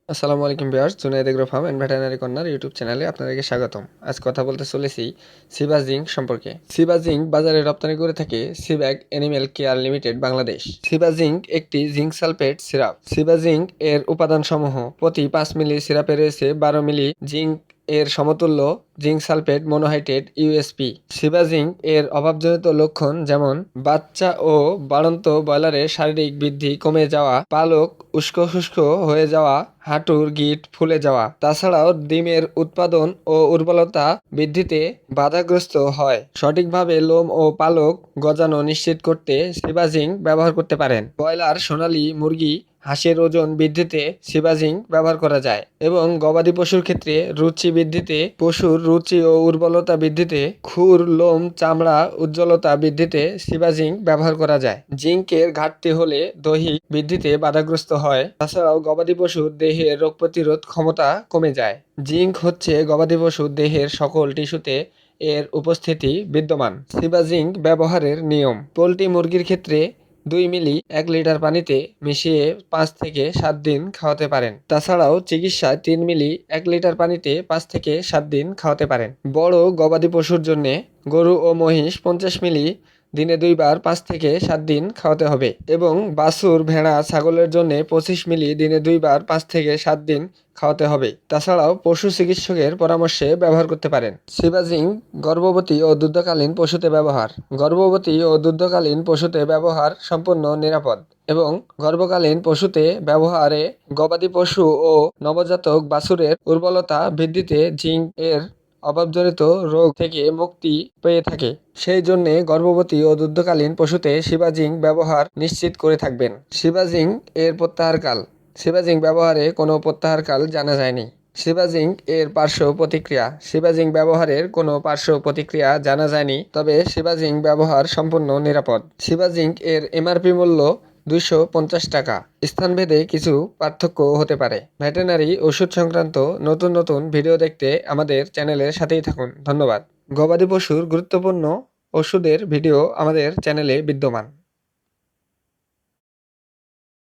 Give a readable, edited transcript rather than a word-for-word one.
আসসালামু আলাইকুম viewers, Junayed agro farm and veterinary corner YouTube চ্যানেলে আপনাদেরকে স্বাগতম। আজ কথা বলতে চলেছি সিবা জিঙ্ক সম্পর্কে। সিবা জিঙ্ক বাজারে রপ্তানি করে থাকে সিব্যাগ অ্যানিমেল কেয়ার লিমিটেড বাংলাদেশ। সিবা জিঙ্ক একটি জিঙ্ক সালফেট সিরাপ। সিবা জিঙ্ক এর উপাদানসমূহ: প্রতি 5 মিলি সিরাপে রয়েছে 12 মিলি জিঙ্ক এর সমতুল্য জিঙ্ক সালফেট মনোহাইড্রেট ইউএসপি। সিবা জিঙ্ক এর অভাবজনিত লক্ষণ যেমন বাচ্চা ও বাড়ন্ত ব্রয়লারের শারীরিক বৃদ্ধি কমে যাওয়া, পালক উস্কো খুস্কো হয়ে যাওয়া, হাঁটুর গিঁট ফুলে যাওয়া। তাছাড়াও ডিমের উৎপাদন ও উর্বরতা বৃদ্ধিতে বাধাগ্রস্ত হয়। সঠিকভাবে লোম ও পালক গজানো নিশ্চিত করতে সিবা জিঙ্ক ব্যবহার করতে পারেন। ব্রয়লার, সোনালী মুরগি, হাঁসের ওজন বৃদ্ধিতে সিবা জিঙ্ক ব্যবহার করা যায় এবং গবাদি পশুর ক্ষেত্রে রুচি বৃদ্ধিতে, পশুর রুচি ও উর্বরতা বৃদ্ধিতে, খুর, লোম, চামড়া উজ্জ্বলতা বৃদ্ধিতে সিবা জিঙ্ক ব্যবহার করা যায়। জিঙ্কের ঘাটতি হলে দৈহিক বৃদ্ধিতে বাধাগ্রস্ত হয়। তাছাড়াও গবাদি পশুর দেহের রোগ প্রতিরোধ ক্ষমতা কমে যায়। জিঙ্ক হচ্ছে গবাদি পশুর দেহের সকল টিস্যুতে এর উপস্থিতি বিদ্যমান। সিবা জিঙ্ক ব্যবহারের নিয়ম: পোল্ট্রি মুরগির ক্ষেত্রে 2 মিলি 1 লিটার পানিতে মিশিয়ে 5 থেকে 7 দিন খাওয়াতে পারেন। তাছাড়াও চিকিৎসায় 3 মিলি 1 লিটার পানিতে 5 থেকে 7 দিন খাওয়াতে পারেন। বড় গবাদি পশুর জন্য গরু ও মহিষ 50 মিলি দিনে 2 বার 5 থেকে 7 দিন খাওয়াতে হবে এবং বাছুর, ভেড়া, ছাগলের জন্য 25 মিলি দিনে 2 বার 5 থেকে 7 দিন খাওয়াতে হবে। তাছাড়াও পশু চিকিৎসকের পরামর্শে ব্যবহার করতে পারেন। সিবা জিঙ্ক গর্ভবতী ও দুগ্ধকালীন পশুতে ব্যবহার: গর্ভবতী ও দুগ্ধকালীন পশুতে ব্যবহার সম্পূর্ণ নিরাপদ এবং গর্ভকালীন পশুতে ব্যবহারে গবাদি পশু ও নবজাতক বাছুরের উর্বরতা বৃদ্ধিতে জিঙ্ক এর অভাবজনিত রোগ থেকে মুক্তি পেয়ে থাকে। সেই জন্যে গর্ভবতী ও দুগ্ধকালীন পশুতে সিবা জিঙ্ক ব্যবহার নিশ্চিত করে থাকবেন। সিবা জিঙ্ক এর প্রত্যাহারকাল: সিবা জিঙ্ক ব্যবহারে কোনো প্রত্যাহারকাল জানা যায়নি। সিবা জিঙ্ক এর পার্শ্ব প্রতিক্রিয়া: সিবা জিঙ্ক ব্যবহারের কোনো পার্শ্ব প্রতিক্রিয়া জানা যায়নি, তবে সিবা জিঙ্ক ব্যবহার সম্পূর্ণ নিরাপদ। সিবা জিঙ্ক এর এমআরপি মূল্য 250 টাকা। স্থানভেদে কিছু পার্থক্য হতে পারে। ভেটেরিনারি ওষুধ সংক্রান্ত নতুন নতুন ভিডিও দেখতে আমাদের চ্যানেলের সাথেই থাকুন। ধন্যবাদ। গবাদি পশুর গুরুত্বপূর্ণ ওষুধের ভিডিও আমাদের চ্যানেলে বিদ্যমান।